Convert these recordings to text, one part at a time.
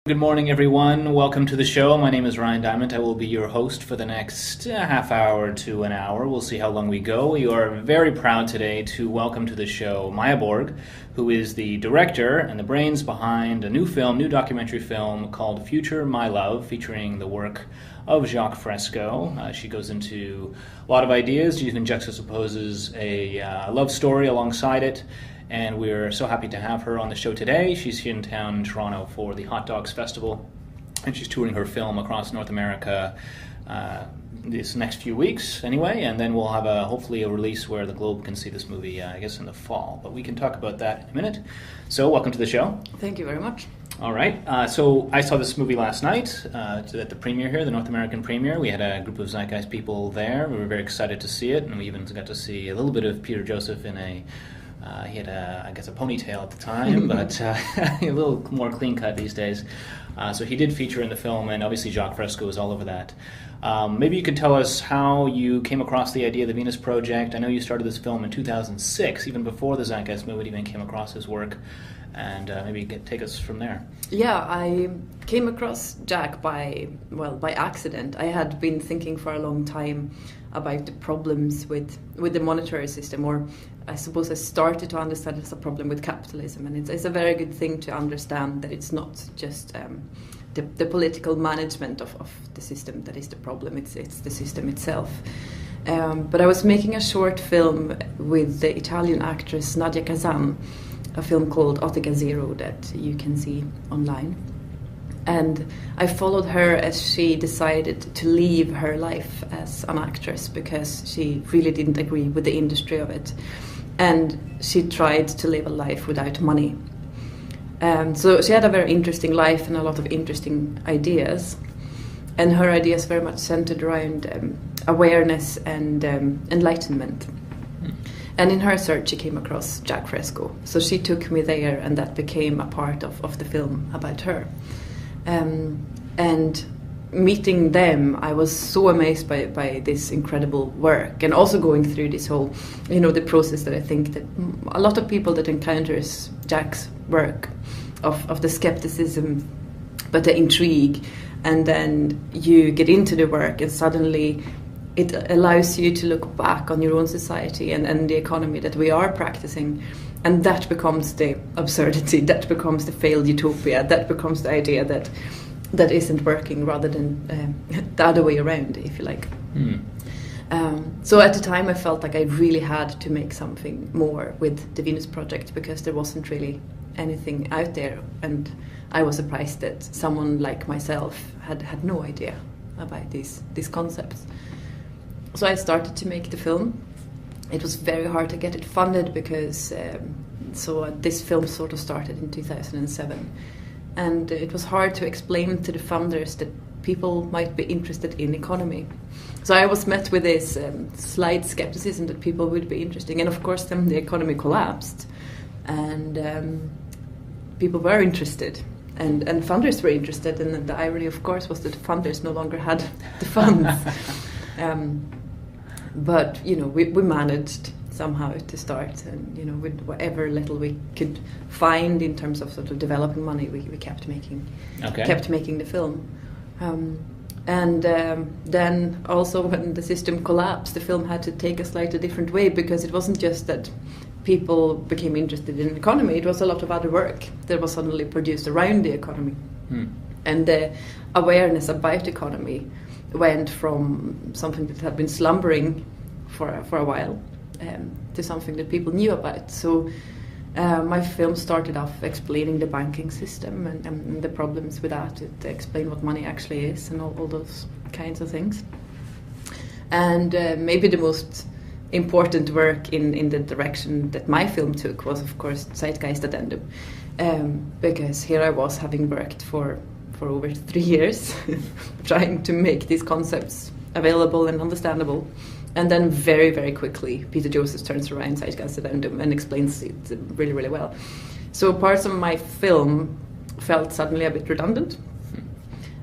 Good morning, everyone. Welcome to the show. My name is Ryan Dyment. I will be your host for the next half hour to an hour. We'll see how long we go. We are very proud today to welcome to the show Maja Borg, who is the director and the brains behind a new documentary film called Future My Love, featuring the work of Jacque Fresco. She goes into a lot of ideas. She even juxtaposes a love story alongside it. And we're so happy to have her on the show today. She's here in town in Toronto for the Hot Dogs Festival, and she's touring her film across North America this next few weeks anyway, and then we'll have hopefully a release where the globe can see this movie, I guess, in the fall. But we can talk about that in a minute. So welcome to the show. Thank you very much. All right. So I saw this movie last night at the premiere here, the North American premiere. We had a group of Zeitgeist people there. We were very excited to see it, and we even got to see a little bit of Peter Joseph in he had, I guess, a ponytail at the time, but a little more clean-cut these days. So he did feature in the film, and obviously Jacque Fresco was all over that. Maybe you could tell us how you came across the idea of the Venus Project. I know you started this film in 2006, even before the Zeitgeist Movement even came across his work, and maybe you could take us from there. Yeah, I came across Jacque by accident. I had been thinking for a long time about the problems with the monetary system, or I suppose I started to understand it's a problem with capitalism, and it's a very good thing to understand that it's not just the political management of the system that is the problem, it's the system itself. But I was making a short film with the Italian actress Nadia Kazan, a film called Ottica Zero that you can see online. And I followed her as she decided to leave her life as an actress because she really didn't agree with the industry of it. And she tried to live a life without money. So she had a very interesting life and a lot of interesting ideas. And her ideas very much centered around awareness and enlightenment. And in her search, she came across Jacque Fresco. So she took me there, and that became a part of the film about her. And meeting them, I was so amazed by this incredible work, and also going through this whole, the process that I think that a lot of people that encounters Jacque's work, of the skepticism, but the intrigue, and then you get into the work and suddenly it allows you to look back on your own society and the economy that we are practicing, and that becomes the absurdity, that becomes the failed utopia, that becomes the idea that isn't working, rather than the other way around, if you like. So at the time I felt like I really had to make something more with the Venus Project, because there wasn't really anything out there, and I was surprised that someone like myself had no idea about these concepts. So I started to make the film. It was very hard to get it funded because this film sort of started in 2007. And it was hard to explain to the funders that people might be interested in economy. So I was met with this slight skepticism that people would be interested. And of course then the economy collapsed, and people were interested. And funders were interested, and the irony of course was that the funders no longer had the funds. But we managed somehow to start, and with whatever little we could find in terms of sort of developing money, we kept making the film. And then also when the system collapsed, the film had to take a slightly different way, because it wasn't just that people became interested in economy, it was a lot of other work that was suddenly produced around the economy. And the awareness about economy went from something that had been slumbering for a while to something that people knew about. So my film started off explaining the banking system and the problems with that, to explain what money actually is and all those kinds of things. And maybe the most important work in the direction that my film took was, of course, Zeitgeist Addendum, because here I was, having worked for over 3 years trying to make these concepts available and understandable, and then very, very quickly Peter Joseph turns around Zeitgeist Addendum and explains it really, really well. So parts of my film felt suddenly a bit redundant,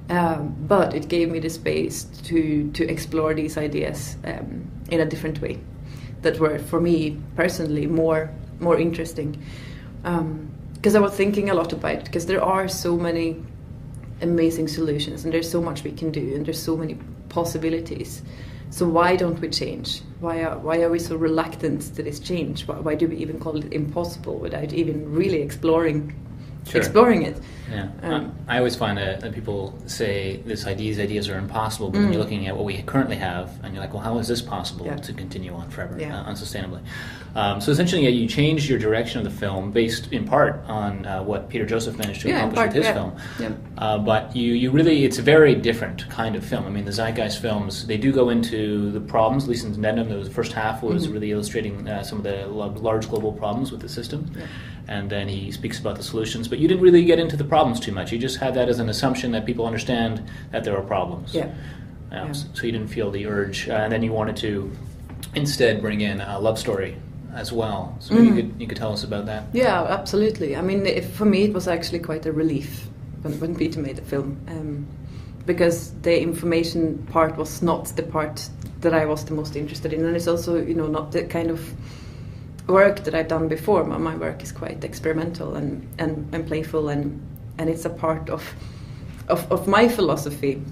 but it gave me the space to explore these ideas in a different way that were, for me personally, more interesting, because I was thinking a lot about it, because there are so many amazing solutions, and there's so much we can do, and there's so many possibilities. So why don't we change? Why are we so reluctant to this change? Why do we even call it impossible without even really exploring it? Yeah, I always find that people say these ideas are impossible, but then you're looking at what we currently have, and you're like, well, how is this possible to continue on forever, unsustainably? So essentially, you changed your direction of the film based in part on what Peter Joseph managed to accomplish with his film. Yeah. But you really, it's a very different kind of film. I mean, the Zeitgeist films, they do go into the problems, at least in Addendum, the first half was really illustrating some of the large global problems with the system. Yeah. And then he speaks about the solutions, but you didn't really get into the problems too much. You just had that as an assumption that people understand that there are problems. So you didn't feel the urge, and then you wanted to instead bring in a love story as well. So maybe you could tell us about that. Yeah, absolutely. I mean, for me, it was actually quite a relief when Peter made the film, because the information part was not the part that I was the most interested in, and it's also, not the kind of work that I've done before. My work is quite experimental and playful, and it's a part of my philosophy,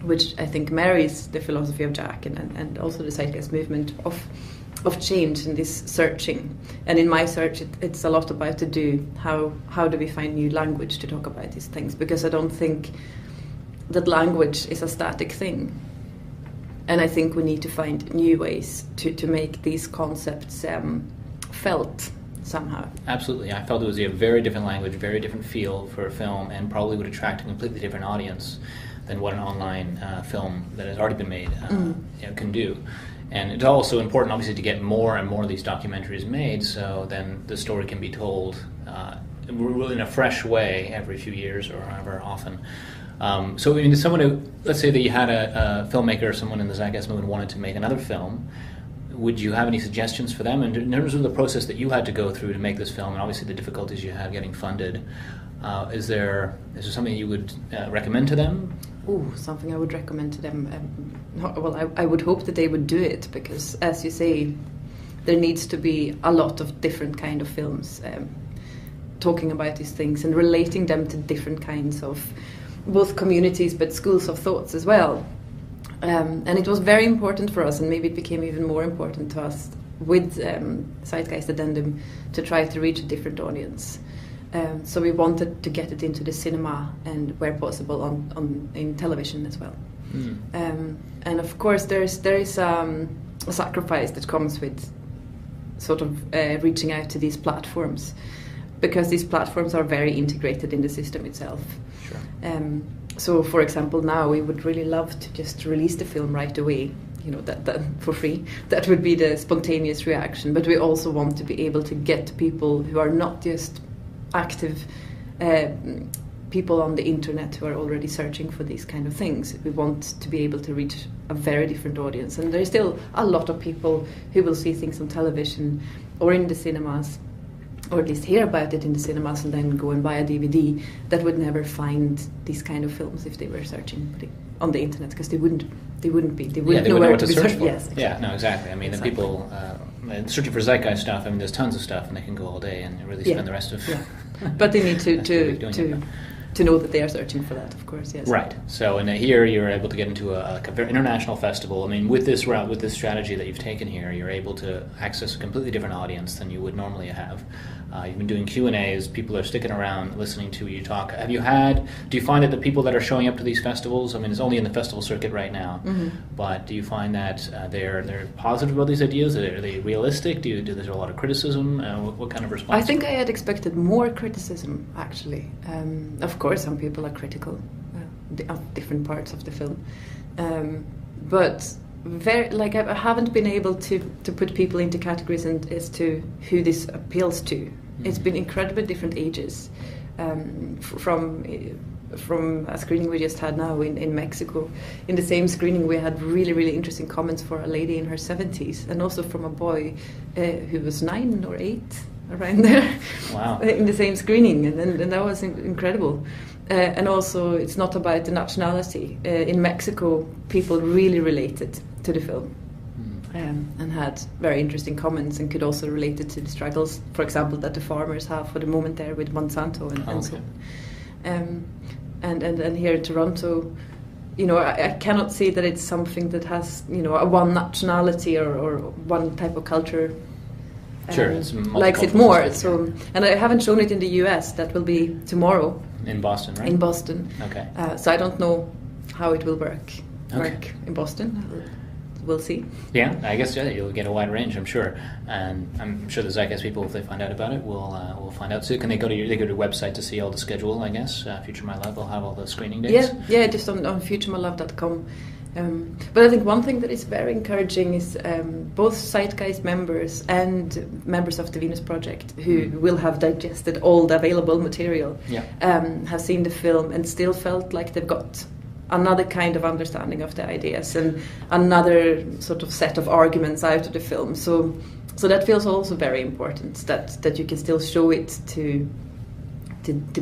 which I think marries the philosophy of Jacque and also the Zeitgeist Movement of change and this searching. And in my search, it's a lot about how do we find new language to talk about these things, because I don't think that language is a static thing. And I think we need to find new ways to make these concepts felt somehow. Absolutely. I felt it was a very different language, very different feel for a film, and probably would attract a completely different audience than what an online film that has already been made can do. And it's also important, obviously, to get more and more of these documentaries made, so then the story can be told in a fresh way every few years or however often. So, I mean, someone who, let's say that you had a filmmaker or someone in the Zeitgeist Movement wanted to make another film, would you have any suggestions for them? And in terms of the process that you had to go through to make this film, and obviously the difficulties you had getting funded, is there something you would recommend to them? Something I would recommend to them. I would hope that they would do it, because, as you say, there needs to be a lot of different kind of films talking about these things and relating them to different kinds of both communities but schools of thoughts as well. And it was very important for us, and maybe it became even more important to us with Zeitgeist Addendum, to try to reach a different audience. So we wanted to get it into the cinema and, where possible, in television as well. And of course, there is a sacrifice that comes with sort of reaching out to these platforms, because these platforms are very integrated in the system itself. Sure. So, for example, now we would really love to just release the film right away, that for free. That would be the spontaneous reaction. But we also want to be able to get people who are not just active people on the internet who are already searching for these kind of things. We want to be able to reach a very different audience. And there's still a lot of people who will see things on television or in the cinemas, or at least hear about it in the cinemas and then go and buy a DVD, that would never find these kind of films if they were searching on the internet, because they wouldn't know where to search for. Yes, exactly. Yeah, no, exactly. I mean, the people searching for Zeitgeist stuff, I mean, there's tons of stuff, and they can go all day and really spend the rest of... Yeah. But they need to know that they are searching for that, of course, yes. Right. So, and here you're able to get into a very international festival. I mean, with this route, with this strategy that you've taken here, you're able to access a completely different audience than you would normally have. You've been doing Q&As. People are sticking around listening to you talk. Do you find that the people that are showing up to these festivals, I mean, it's only in the festival circuit right now, but do you find that they're positive about these ideas? Are they realistic? There's a lot of criticism? What kind of response? I think I had expected more criticism, actually. Of course, some people are critical of different parts of the film. But I haven't been able to put people into categories as to who this appeals to. It's been incredibly different ages. From a screening we just had now in Mexico. In the same screening, we had really, really interesting comments for a lady in her 70s, and also from a boy who was 9 or 8, around there. Wow. In the same screening, and that was incredible. And also, it's not about the nationality. In Mexico, people really related to the film and had very interesting comments, and could also relate it to the struggles, for example, that the farmers have for the moment there with Monsanto and so on. and here in Toronto, I cannot see that it's something that has a one nationality or one type of culture. Sure, it's likes it more. So, and I haven't shown it in the US. That will be tomorrow. In Boston, right? In Boston. Okay. So I don't know how it will work in Boston. We'll see. Yeah, I guess you'll get a wide range, I'm sure, and I'm sure the Zeitgeist people, if they find out about it, will find out. So can they go to your website to see all the schedule? I guess Future My Love will have all the screening dates. Yeah, just on futuremylove.com. But I think one thing that is very encouraging is both Zeitgeist members and members of the Venus Project who will have digested all the available material have seen the film and still felt like they've got another kind of understanding of the ideas and another sort of set of arguments out of the film. So that feels also very important, that you can still show it to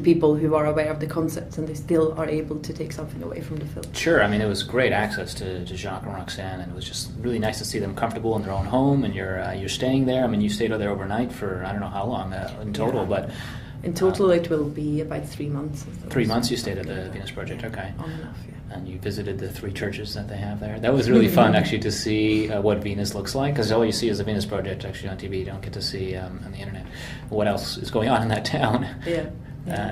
people who are aware of the concepts and they still are able to take something away from the film. Sure, I mean, it was great access to Jacque and Roxanne, and it was just really nice to see them comfortable in their own home, and you're staying there. I mean, you stayed there overnight for I don't know how long in total, but... In total, it will be about 3 months. 3 months you stayed at the Venus Project, okay. On and off, yeah. And you visited the 3 churches that they have there. That was really fun, actually, to see what Venus looks like, because all you see is the Venus Project, actually, on TV. You don't get to see on the internet what else is going on in that town. Yeah,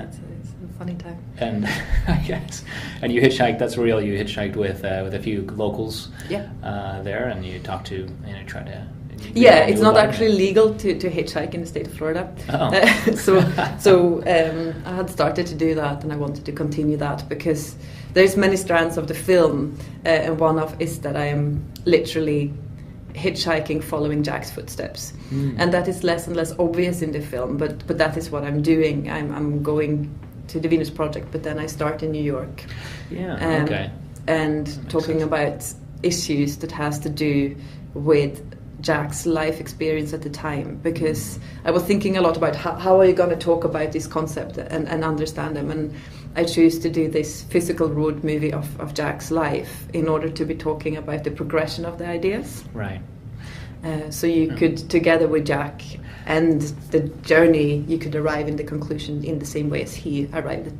it's a funny time. And I guess, and you hitchhiked. That's real. You hitchhiked with a few locals. There, and you talked to, tried to. Yeah, it's not actually legal to hitchhike in the state of Florida. Oh. So I had started to do that, and I wanted to continue that because there's many strands of the film, and one of is that I am literally hitchhiking following Jacque's footsteps, and that is less and less obvious in the film, but that is what I'm doing. I'm going to the Venus Project, but then I start in New York. Yeah, okay. And talking about issues that has to do with Jacque's life experience at the time, because I was thinking a lot about how are you going to talk about this concept and understand them, and I choose to do this physical road movie of Jacque's life in order to be talking about the progression of the ideas. Right. So you could, together with Jacque and the journey, you could arrive in the conclusion in the same way as he arrived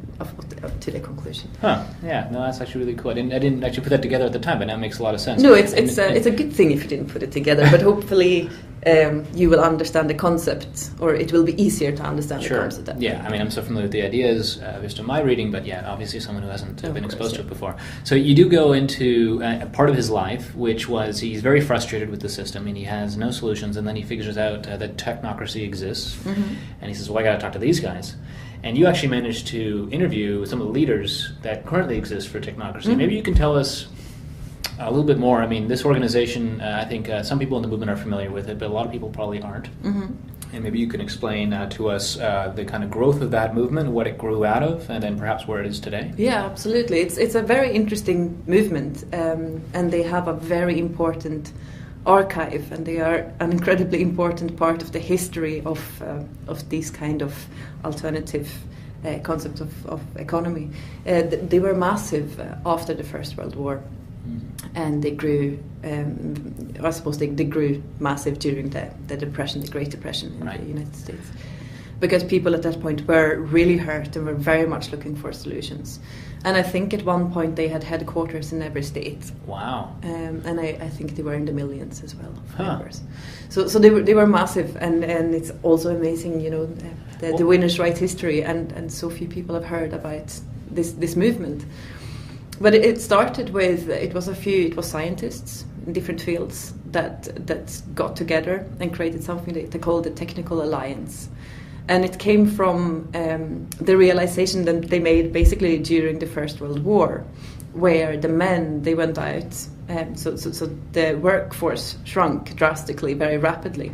to the conclusion. Huh. Yeah. No, that's actually really cool. I didn't actually put that together at the time, but now it makes a lot of sense. No, it's a good thing if you didn't put it together, but hopefully you will understand the concept, or it will be easier to understand the concept. Yeah, I mean, I'm so familiar with the ideas based on my reading, but yeah, obviously someone who hasn't been exposed to it before. So you do go into a part of his life, which was he's very frustrated with the system, and he has no solutions, and then he figures out that technocracy exists, and he says, well, I got to talk to these guys. And you actually managed to interview some of the leaders that currently exist for technocracy. Maybe you can tell us a little bit more. I mean, this organization, I think some people in the movement are familiar with it, but a lot of people probably aren't. And maybe you can explain to us the kind of growth of that movement, what it grew out of, and then perhaps where it is today. Yeah, absolutely. It's a very interesting movement, and they have a very important archive, and they are an incredibly important part of the history of these kind of alternative concepts of economy. They were massive after the First World War. And they grew, I suppose they grew massive during the Depression, the Great Depression in the United States. Because people at that point were really hurt and were very much looking for solutions. And I think at one point they had headquarters in every state. Wow. And I think they were in the millions as well, members. So they were massive, and it's also amazing, the winners write history, and so few people have heard about this movement. But it started with, it was scientists in different fields that got together and created something they called the Technical Alliance. And it came from the realization that they made basically during the First World War, where the men, they went out, so the workforce shrunk drastically, very rapidly.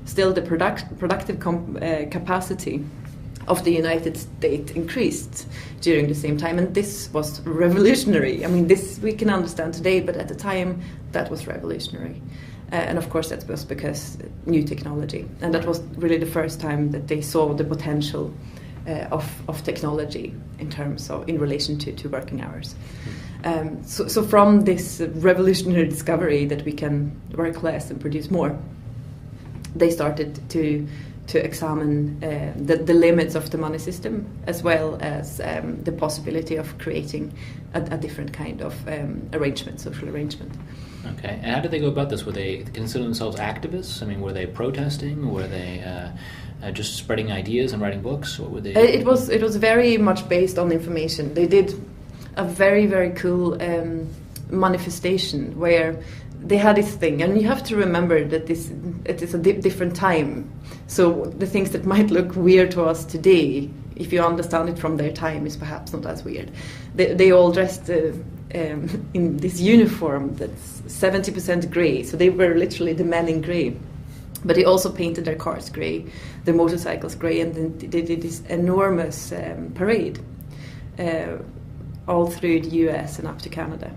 Still the productive capacity of the United States increased during the same time, and this was revolutionary. I mean, this we can understand today, but at the time that was revolutionary. And of course that was because new technology, and that was really the first time that they saw the potential of technology in relation to working hours. So from this revolutionary discovery that we can work less and produce more, they started to to examine the limits of the money system, as well as the possibility of creating a different kind of arrangement, social arrangement. Okay, and how did they go about this? Were they consider themselves activists? I mean, were they protesting? Were they just spreading ideas and writing books? What were they? It was very much based on information. They did a very, very cool manifestation where they had this thing, and you have to remember that it is a different time. So the things that might look weird to us today, if you understand it from their time, is perhaps not as weird. They all dressed in this uniform that's 70% grey, so they were literally the men in grey. But they also painted their cars grey, their motorcycles grey, and then they did this enormous parade all through the US and up to Canada.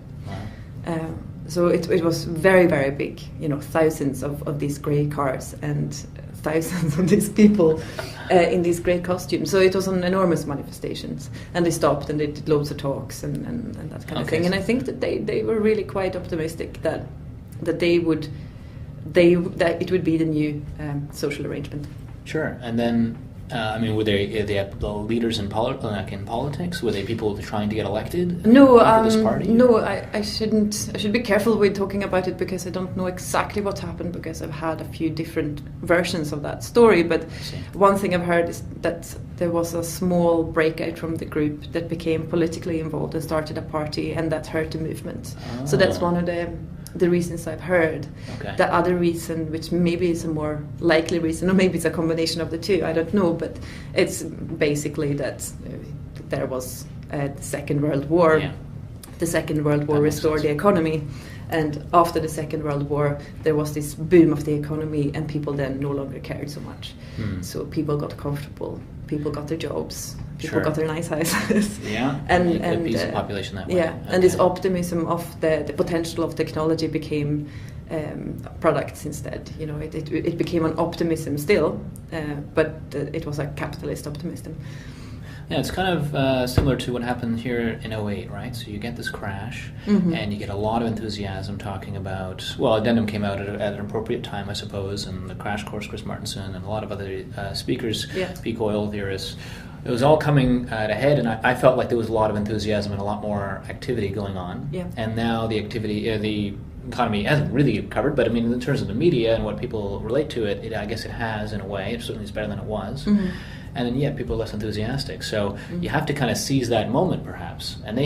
Wow. So it was very, very big, thousands of these grey cars and thousands of these people in these grey costumes. So it was an enormous manifestations, and they stopped and they did loads of talks and that kind of thing. And I think that they were really quite optimistic that it would be the new social arrangement. Sure. And then were they the leaders in politics? Were they people trying to get elected? No, for this party? No. I should be careful with talking about it because I don't know exactly what happened, because I've had a few different versions of that story. But one thing I've heard is that there was a small breakout from the group that became politically involved and started a party, and that hurt the movement. Oh. So that's one of the reasons I've heard. Okay. The other reason, which maybe is a more likely reason, or maybe it's a combination of the two, I don't know, but it's basically that there was the Second World War. Yeah. The Second World War restored the economy, and after the Second World War there was this boom of the economy, and people then no longer cared so much. So people got comfortable, people got their jobs, people got their nice houses. Yeah, and a piece of population that way. Yeah, okay. And this optimism of the potential of technology became products instead. It became an optimism still, but it was a capitalist optimism. Yeah, it's kind of similar to what happened here in 2008, right? So you get this crash, and you get a lot of enthusiasm talking about, Addendum came out at an appropriate time, I suppose, and the Crash Course, Chris Martenson, and a lot of other speakers, peak oil theorists. It was all coming to head, and I felt like there was a lot of enthusiasm and a lot more activity going on. Yeah. And now the activity, the economy hasn't really recovered, but I mean, in terms of the media and what people relate to it, I guess it has in a way. It certainly is better than it was. And then, people are less enthusiastic. So you have to kind of seize that moment, perhaps. And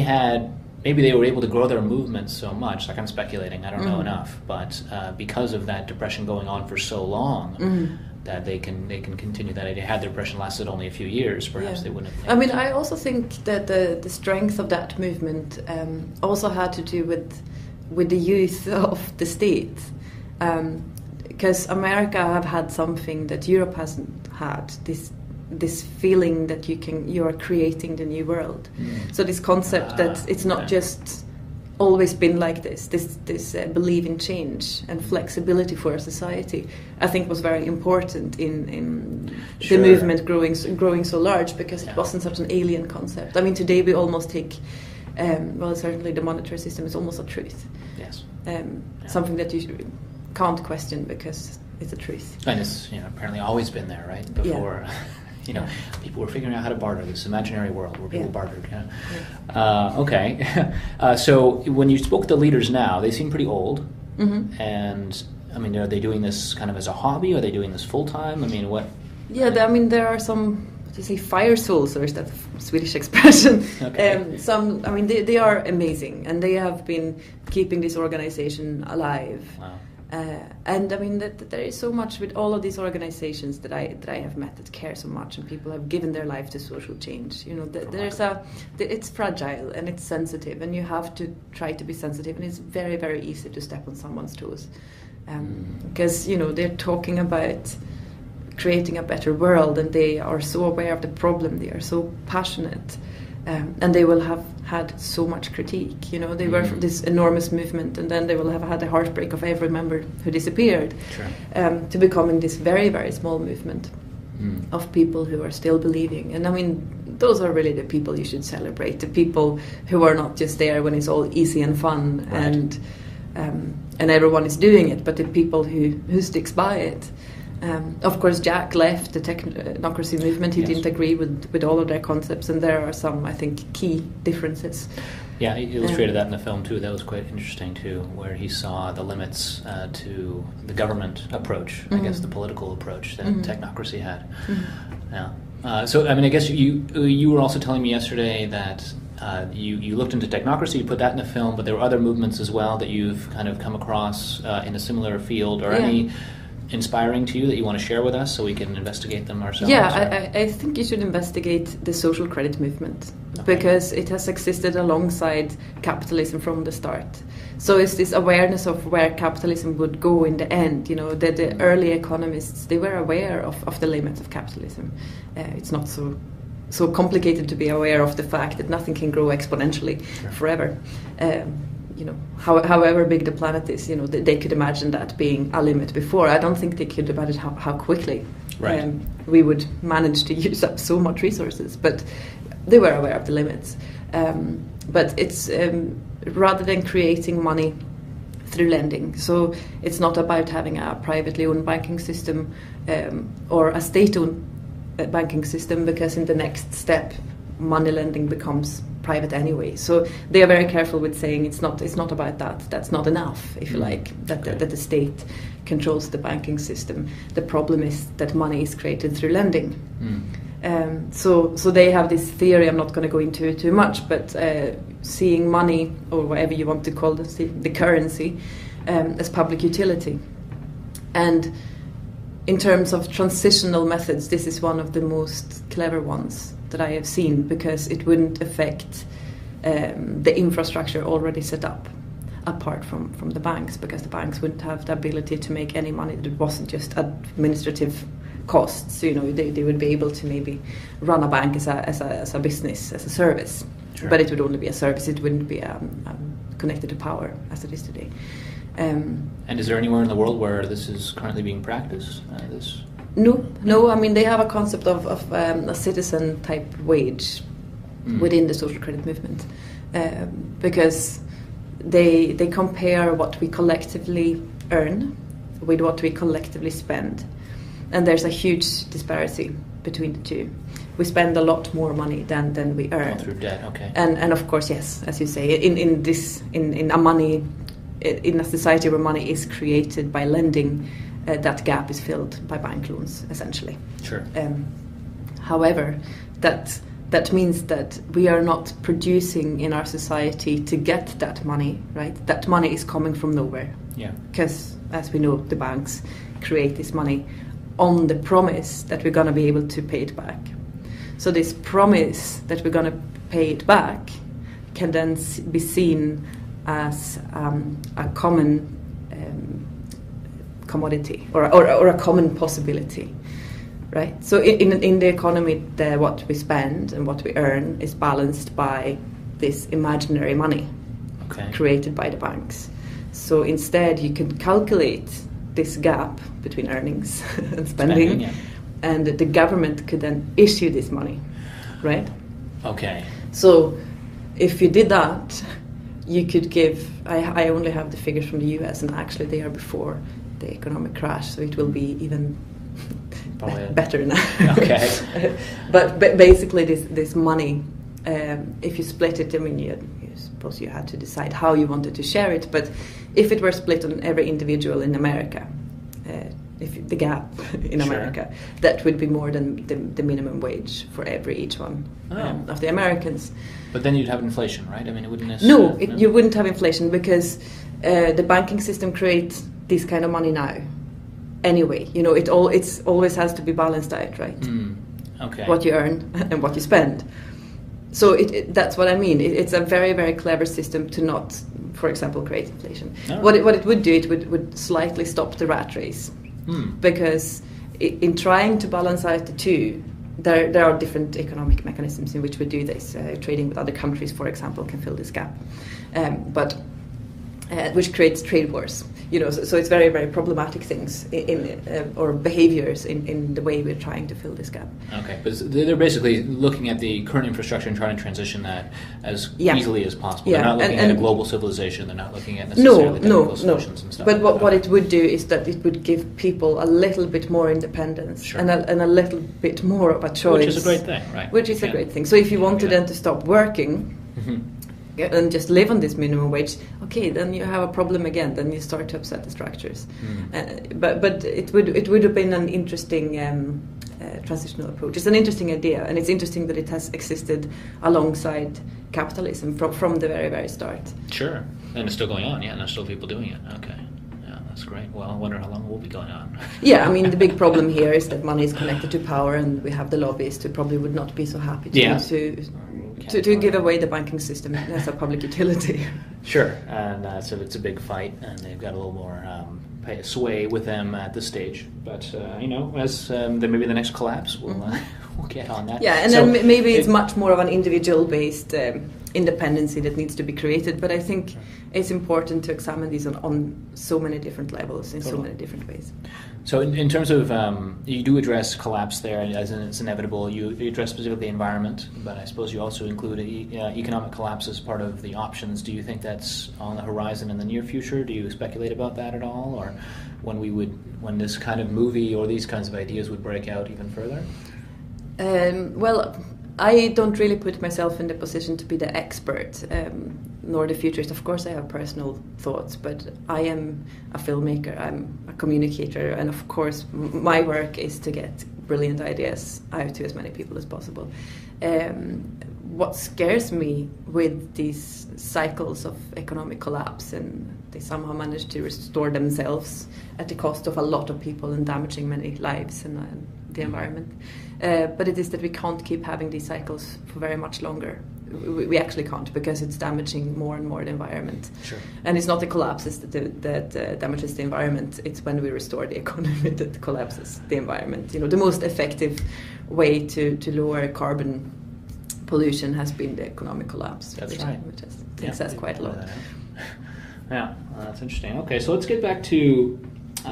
maybe they were able to grow their movement so much, like I'm speculating, I don't know enough, but because of that depression going on for so long, that they can continue that. Had the depression lasted only a few years, perhaps they wouldn't have. I also think that the strength of that movement also had to do with the youth of the state. Because America have had something that Europe hasn't had, this feeling that you are creating the new world. So this concept that it's not just always been like this belief in change and flexibility for a society, I think was very important in the movement growing so large, because it wasn't such an alien concept. I mean, today we almost take certainly the monetary system is almost a truth. Yes. Something that you can't question because it's a truth. And it's apparently always been there, right? Before people were figuring out how to barter, this imaginary world where people bartered. Okay. So when you spoke to the leaders now, they seem pretty old. And I mean, are they doing this kind of as a hobby? Are they doing this full time? I mean, what? Yeah, there are some. To say fire souls, or is that a Swedish expression? Okay. They are amazing, and they have been keeping this organization alive. Wow. And I mean that there is so much with all of these organizations that I have met that care so much, and people have given their life to social change. It's fragile and it's sensitive, and you have to try to be sensitive, and it's very, very easy to step on someone's toes, because they're talking about creating a better world, and they are so aware of the problem, they are so passionate, and they will have had so much critique. They were from this enormous movement, and then they will have had the heartbreak of every member who disappeared, to becoming this very, very small movement of people who are still believing. And I mean, those are really the people you should celebrate, the people who are not just there when it's all easy and fun, and everyone is doing it, but the people who sticks by it. Of course, Jacque left the technocracy movement. He didn't agree with all of their concepts, and there are some, I think, key differences. Yeah, he illustrated that in the film too. That was quite interesting too, where he saw the limits to the government approach, I guess the political approach that technocracy had. Yeah. So, I mean, I guess you were also telling me yesterday that you looked into technocracy, you put that in the film, but there were other movements as well that you've kind of come across in a similar field, or any inspiring to you that you want to share with us so we can investigate them ourselves? Yeah, I think you should investigate the social credit movement, because it has existed alongside capitalism from the start. So it's this awareness of where capitalism would go in the end. You know, the early economists, they were aware of the limits of capitalism. It's not so complicated to be aware of the fact that nothing can grow exponentially forever. You know, however big the planet is, you know, they could imagine that being a limit before. I don't think they could imagine how quickly we would manage to use up so much resources, but they were aware of the limits. But it's rather than creating money through lending. So it's not about having a privately owned banking system or a state-owned banking system, because in the next step, money lending becomes private anyway. So they are very careful with saying it's not about that. That's not enough, if you like, that the state controls the banking system. The problem is that money is created through lending. So they have this theory. I'm not going to go into it too much, but seeing money, or whatever you want to call the currency, as public utility. And in terms of transitional methods, this is one of the most clever ones that I have seen, because it wouldn't affect the infrastructure already set up, apart from the banks, because the banks wouldn't have the ability to make any money that wasn't just administrative costs. You know, they would be able to maybe run a bank as a business, as a service, but it would only be a service. It wouldn't be connected to power as it is today. And is there anywhere in the world where this is currently being practiced? No. I mean, they have a concept of a citizen-type wage within the social credit movement, because they compare what we collectively earn with what we collectively spend, and there's a huge disparity between the two. We spend a lot more money than we earn. All through debt, okay. And of course, yes, as you say, in a society where money is created by lending, that gap is filled by bank loans, essentially. Sure. However, that means that we are not producing in our society to get that money, right? That money is coming from nowhere. Yeah. Because, as we know, the banks create this money on the promise that we're going to be able to pay it back. So this promise that we're going to pay it back can then be seen as a common commodity or a common possibility, right? So in the economy, what we spend and what we earn is balanced by this imaginary money created by the banks. So instead, you can calculate this gap between earnings and spending, and the government could then issue this money, right? Okay. So if you did that, you could give, I only have the figures from the US, and actually they are before the economic crash, so it will be even better now. Okay. But basically this money, if you split it, I mean, you suppose you had to decide how you wanted to share it, but if it were split on every individual in America, if the gap in America, that would be more than the minimum wage for each one of the Americans. But then you'd have inflation, right? I mean, it wouldn't necessarily... You wouldn't have inflation, because the banking system creates this kind of money now. Anyway, you know, it always has to be balanced out, right? What you earn and what you spend. So that's what I mean. It's a very, very clever system to not, for example, create inflation. What it would do, it would slightly stop the rat race. Because in trying to balance out the two, there are different economic mechanisms in which we do this. Trading with other countries, for example, can fill this gap. But which creates trade wars. So it's very, very problematic things or behaviors in the way we're trying to fill this gap. Okay, but they're basically looking at the current infrastructure and trying to transition that as easily as possible. Yeah. They're not looking at a global civilization. They're not looking at necessarily technical solutions and stuff. But what it would do is that it would give people a little bit more independence. Sure. and a little bit more of a choice. Which is a great thing, right? Which is a great thing. So if you wanted them to stop working, and just live on this minimum wage, okay, then you have a problem again. Then you start to upset the structures. But it would have been an interesting transitional approach. It's an interesting idea, and it's interesting that it has existed alongside capitalism from the very, very start. Sure, and it's still going on. Yeah, and there's still people doing it. Okay. That's great. Well, I wonder how long it will be going on. Yeah, I mean, the big problem here is that money is connected to power, and we have the lobbyists who probably would not be so happy to give away the banking system as a public utility. Sure, and so it's a big fight, and they've got a little more sway with them at this stage. But as maybe the next collapse, we'll get on that. Yeah, and then maybe it's much more of an individual-based independency that needs to be created. But I think it's important to examine these on so many different levels in so many different ways. So in terms of, you do address collapse there, as in it's inevitable. You address specifically the environment, but I suppose you also include economic collapse as part of the options. Do you think that's on the horizon in the near future? Do you speculate about that at all? Or when this kind of movie or these kinds of ideas would break out even further? Well, I don't really put myself in the position to be the expert, nor the futurist. Of course, I have personal thoughts, but I am a filmmaker, I'm a communicator, and of course, my work is to get brilliant ideas out to as many people as possible. What scares me with these cycles of economic collapse, and they somehow manage to restore themselves at the cost of a lot of people and damaging many lives and the environment. But it is that we can't keep having these cycles for very much longer. We actually can't, because it's damaging more and more the environment. Sure. And it's not the collapses that damages the environment, it's when we restore the economy that collapses the environment. The most effective way to lower carbon pollution has been the economic collapse. That's right. Which I think says quite a lot. Yeah, that's interesting. Okay, so let's get back to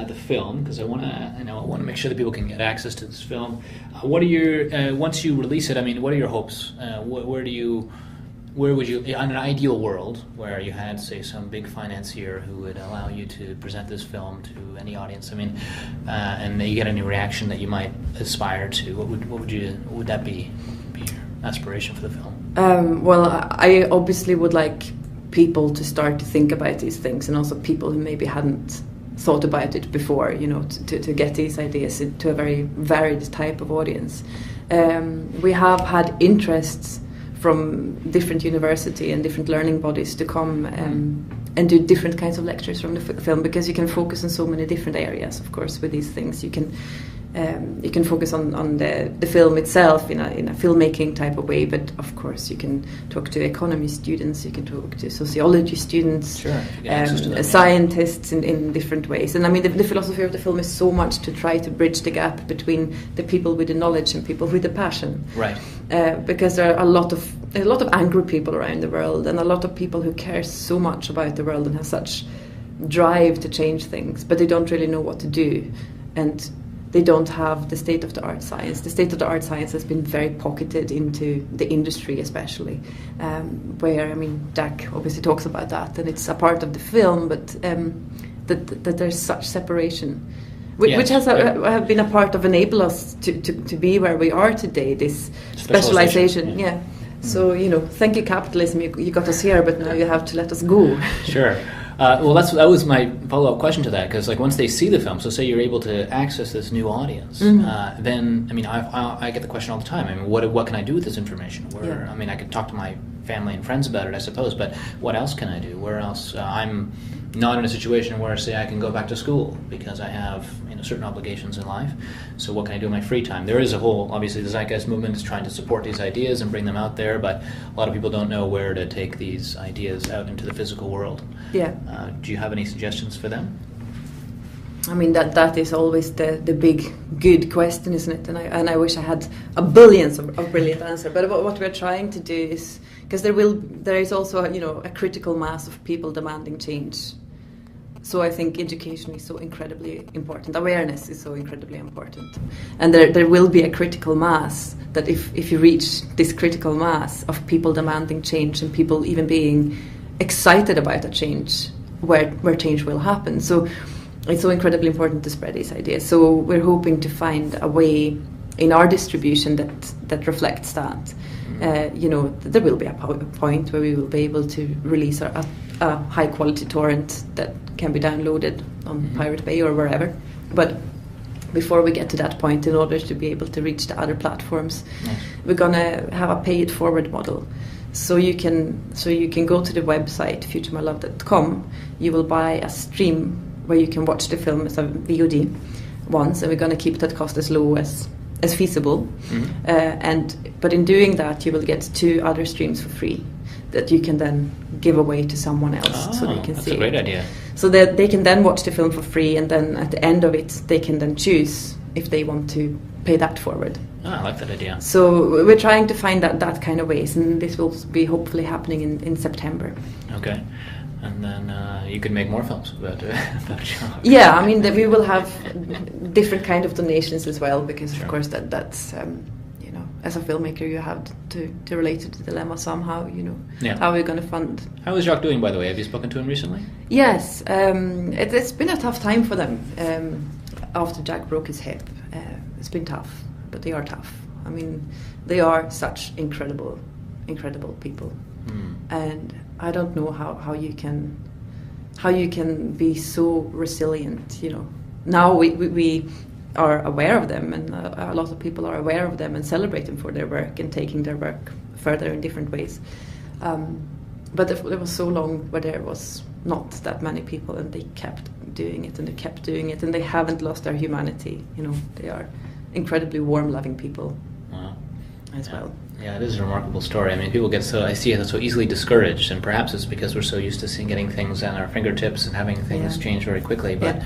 the film, because I want to make sure that people can get access to this film. What are your once you release it? I mean, what are your hopes? Where would you, in an ideal world, where you had, say, some big financier who would allow you to present this film to any audience? I mean, and you get any reaction that you might aspire to? What would that be your aspiration for the film? Well, I obviously would like people to start to think about these things, and also people who maybe hadn't thought about it before, to get these ideas to a very varied type of audience. We have had interests from different university and different learning bodies to come and do different kinds of lectures from the film, because you can focus on so many different areas. Of course, with these things you can focus on the film itself in a filmmaking type of way, but of course you can talk to economy students, you can talk to sociology students, sure, scientists in different ways. And I mean, the philosophy of the film is so much to try to bridge the gap between the people with the knowledge and people with the passion. Right. Because there are a lot of angry people around the world, and a lot of people who care so much about the world and have such drive to change things, but they don't really know what to do. And they don't have the state-of-the-art science. The state-of-the-art science has been very pocketed into the industry, especially, where, I mean, Jacque obviously talks about that, and it's a part of the film, but that there's such separation, which has have been a part of enable us to be where we are today, this specialization. Yeah. So, thank you, capitalism, you got us here, but now you have to let us go. Sure. Well, that was my follow-up question to that, because once they see the film, so say you're able to access this new audience, then, I mean, I get the question all the time. I mean, what can I do with this information? I mean, I could talk to my family and friends about it, I suppose, but what else can I do? Where else? I'm not in a situation where, say, I can go back to school because I have certain obligations in life. So what can I do in my free time? There is obviously the Zeitgeist Movement is trying to support these ideas and bring them out there, but a lot of people don't know where to take these ideas out into the physical world. Yeah. Do you have any suggestions for them? I mean, that is always the big good question, isn't it? And I wish I had a billions of brilliant answers. But what we're trying to do is because there is also a critical mass of people demanding change. So I think education is so incredibly important. Awareness is so incredibly important. And there will be a critical mass that if you reach this critical mass of people demanding change and people even being excited about a change, where change will happen. So it's so incredibly important to spread these ideas. So we're hoping to find a way in our distribution that reflects that. There will be a point where we will be able to release a high quality torrent that can be downloaded on Pirate Bay or wherever. But before we get to that point, in order to be able to reach the other platforms, we're gonna have a pay it forward model. So you can go to the website futuremylove.com. You will buy a stream where you can watch the film as a VOD once, and we're gonna keep that cost as low as feasible. But in doing that, you will get 2 other streams for free that you can then give away to someone else, so they can see. That's a great idea. So that they can then watch the film for free, and then at the end of it, they can then choose if they want to pay that forward. I like that idea. So we're trying to find that kind of ways, and this will be hopefully happening in September. Okay. And then you could make more films about Jacque. Yeah, I mean, we will have different kind of donations as well, because of course that's as a filmmaker you have to relate to the dilemma somehow. How are we going to fund? How is Jacque doing, by the way? Have you spoken to him recently? Yes, it's been a tough time for them after Jacque broke his hip. It's been tough, but they are tough. I mean, they are such incredible people. And I don't know how you can be so resilient. Now we are aware of them, and a lot of people are aware of them and celebrate them for their work and taking their work further in different ways. But there was so long where there was not that many people, and they kept doing it and they kept doing it, and they haven't lost their humanity. They are incredibly warm, loving people as well. Yeah, it is a remarkable story. I mean, people get so easily discouraged, and perhaps it's because we're so used to getting things at our fingertips and having things change very quickly. But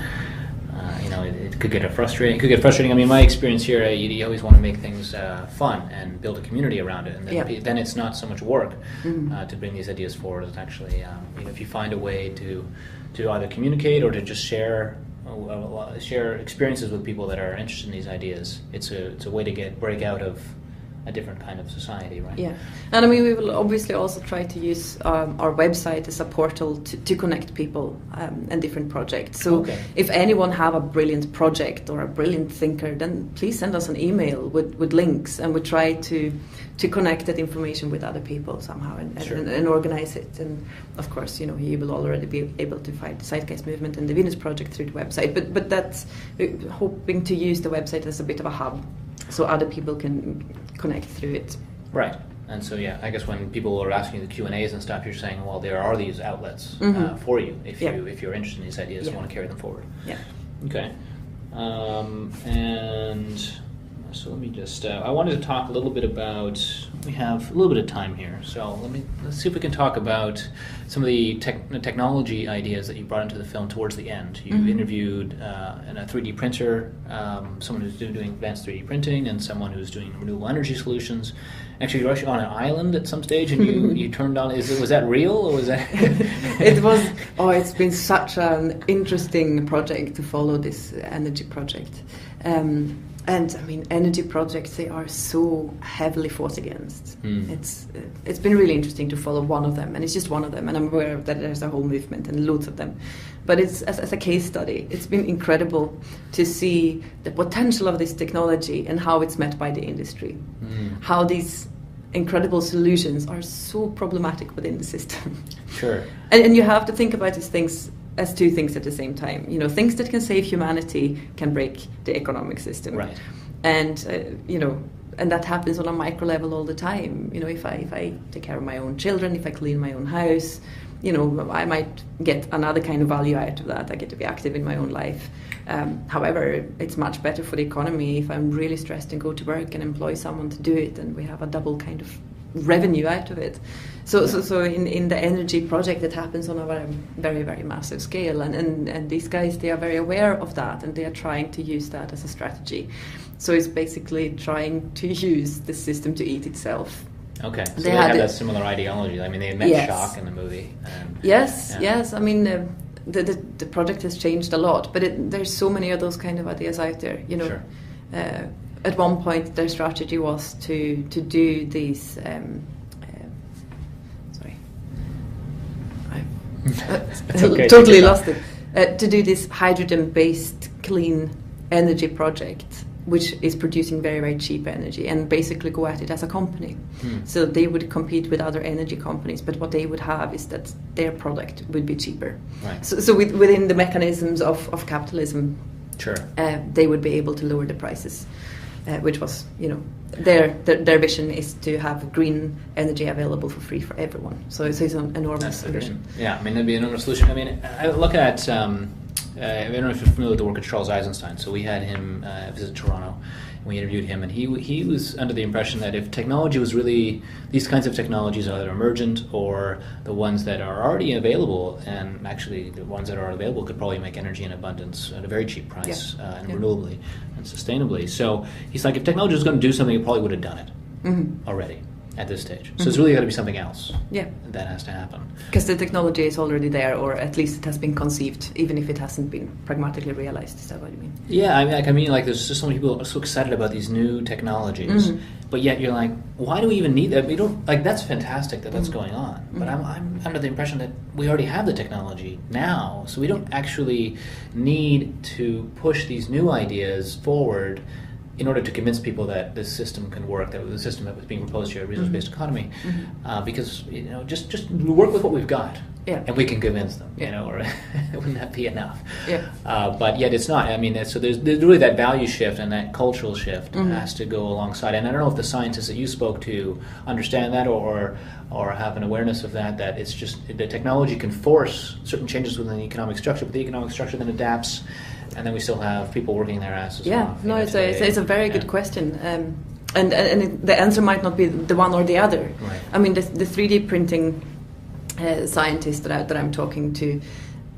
it could get frustrating. I mean, my experience here, you always want to make things fun and build a community around it, and then it's not so much work to bring these ideas forward. It's actually, if you find a way to either communicate or to just share experiences with people that are interested in these ideas, it's a way to break out of a different kind of society, right? Yeah, and I mean, we will obviously also try to use our website as a portal to connect people and different projects. So if anyone have a brilliant project or a brilliant thinker, then please send us an email with links, and we try to connect that information with other people somehow and organize it. And of course, you will already be able to find the Zeitgeist Movement and the Venus Project through the website. But that's hoping to use the website as a bit of a hub, so other people can connect through it. Right. And so, I guess when people are asking you the Q&As and stuff, you're saying, well, there are these outlets for you if you're interested in these ideas and want to carry them forward. Yeah. Okay. And so let me just, I wanted to talk a little bit about, we have a little bit of time here, so let's see if we can talk about some of the technology ideas that you brought into the film towards the end. You interviewed a 3D printer, someone who's doing advanced 3D printing, and someone who's doing renewable energy solutions. Actually, you were actually on an island at some stage, and you turned on. Was that real, or was that? It was. It's been such an interesting project to follow this energy project. And I mean, energy projects, they are so heavily fought against. It's been really interesting to follow one of them, and it's just one of them, and I'm aware that there's a whole movement and loads of them. But it's as a case study, it's been incredible to see the potential of this technology and how it's met by the industry. How these incredible solutions are so problematic within the system. Sure. And you have to think about these things as 2 things at the same time. Things that can save humanity can break the economic system. Right. And and that happens on a micro level all the time. If I take care of my own children, if I clean my own house, I might get another kind of value out of that. I get to be active in my own life. However, it's much better for the economy if I'm really stressed and go to work and employ someone to do it, and we have a double kind of revenue out of it. So in the energy project, it happens on a very, very massive scale, and these guys, they are very aware of that, and they are trying to use that as a strategy. So it's basically trying to use the system to eat itself. Okay, so they had that similar ideology. I mean, they had met Jacque in the movie. And, yes. I mean, the project has changed a lot, but there's so many of those kind of ideas out there. You know, sure. At one point, their strategy was to do these. Okay, totally lost it. To do this hydrogen-based clean energy project, which is producing very, very cheap energy, and basically go at it as a company. So they would compete with other energy companies, but what they would have is that their product would be cheaper. Right. So within the mechanisms of capitalism, sure, they would be able to lower the prices, which was, you know, their vision is to have green energy available for free for everyone. So it's an enormous vision. Yeah, I mean, that'd be an enormous solution. I mean, I look at, I don't know if you're familiar with the work of Charles Eisenstein. So we had him visit Toronto, and we interviewed him, and he was under the impression that if technology was really, these kinds of technologies are either emergent or the ones that are already available, and actually the ones that are available could probably make energy in abundance at a very cheap price, and renewably and sustainably. So he's like, if technology was going to do something, it probably would have done it already at this stage. So it's really got to be something else that has to happen. Because the technology is already there, or at least it has been conceived, even if it hasn't been pragmatically realized. Is that what you mean? Yeah, I mean, like, there's just so many people are so excited about these new technologies, but yet you're like, why do we even need that? We don't, like, that's fantastic that that's going on, but I'm under the impression that we already have the technology now, so we don't actually need to push these new ideas forward in order to convince people that this system can work, that the system that was being proposed here, a resource-based economy, because, you know, just work with what we've got, and we can convince them, you know, or wouldn't that be enough? But yet it's not. I mean, so there's really that value shift and that cultural shift has to go alongside. And I don't know if the scientists that you spoke to understand that or have an awareness of that it's just the technology can force certain changes within the economic structure, but the economic structure then adapts. And then we still have people working their asses off. No, it's a very good question. And the answer might not be the one or the other. Right. I mean, the 3D printing scientist that I'm talking to,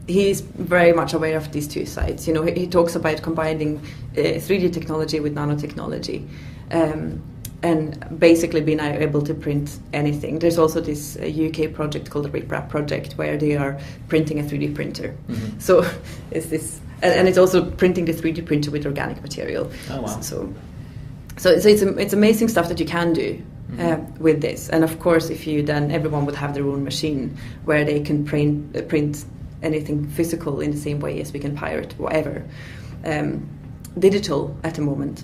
he's very much aware of these two sides. You know, he talks about combining 3D technology with nanotechnology. And basically being able to print anything. There's also this UK project called the RipRap project, where they are printing a 3D printer. So it's this, and it's also printing the 3D printer with organic material. Oh wow! So it's amazing stuff that you can do with this. And of course, if you then everyone would have their own machine where they can print anything physical in the same way as we can pirate whatever digital at the moment.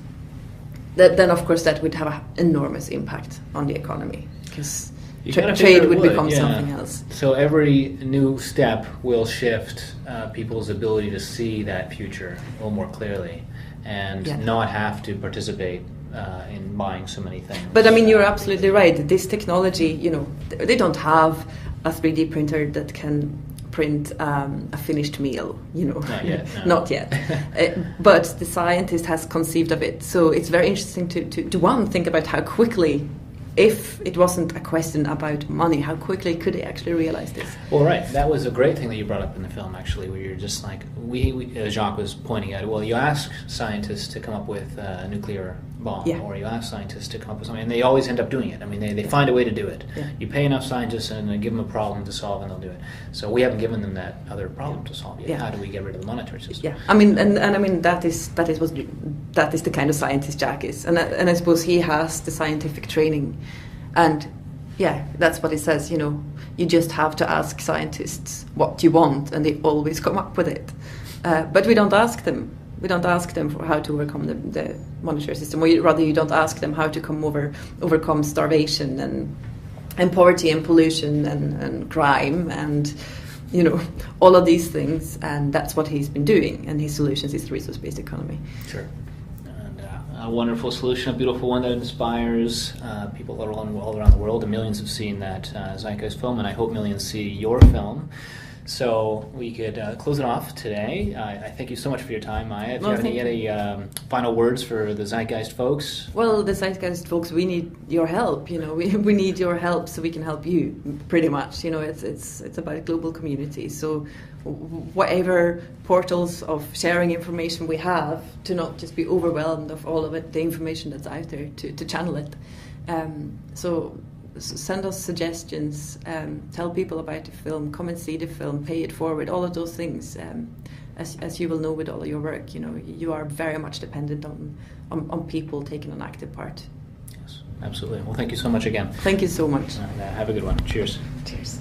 Then of course that would have an enormous impact on the economy, because trade would become something else. So every new step will shift people's ability to see that future a little more clearly and not have to participate in buying so many things. But I mean, you're absolutely right. This technology, you know, they don't have a 3D printer that can print a finished meal, you know. Not yet. No. Not yet. But the scientist has conceived of it. So it's very interesting to one, think about how quickly, if it wasn't a question about money, how quickly could they actually realize this? Well, right. That was a great thing that you brought up in the film, actually, where you're just like, Jacque was pointing at, well, you ask scientists to come up with a nuclear bomb, or you ask scientists to come up with something, and they always end up doing it. I mean, they find a way to do it. You pay enough scientists and give them a problem to solve, and they'll do it. So we haven't given them that other problem to solve yet. How do we get rid of the monetary system? Yeah, I mean, and I mean that is the kind of scientist Jacque is, and I suppose he has the scientific training, and that's what he says. You know, you just have to ask scientists what you want, and they always come up with it. But we don't ask them. We don't ask them for how to overcome the monetary system, or rather, you don't ask them how to overcome starvation and poverty and pollution and crime and, you know, all of these things. And that's what he's been doing. And his solutions is the resource-based economy. Sure. And a wonderful solution, a beautiful one that inspires people all around the world. And millions have seen that Zeitgeist film, and I hope millions see your film. So we could close it off today. I thank you so much for your time, Maja. If you have any final words for the Zeitgeist folks? Well, the Zeitgeist folks, we need your help. You know, we need your help so we can help you. Pretty much, you know, it's about a global community. So whatever portals of sharing information we have, to not just be overwhelmed of all of it, the information that's out there, to channel it. So send us suggestions, tell people about the film, come and see the film, pay it forward, all of those things. As you will know with all of your work, you are very much dependent on people taking an active part. Yes, absolutely. Well, thank you so much again. Thank you so much. And have a good one. Cheers. Cheers.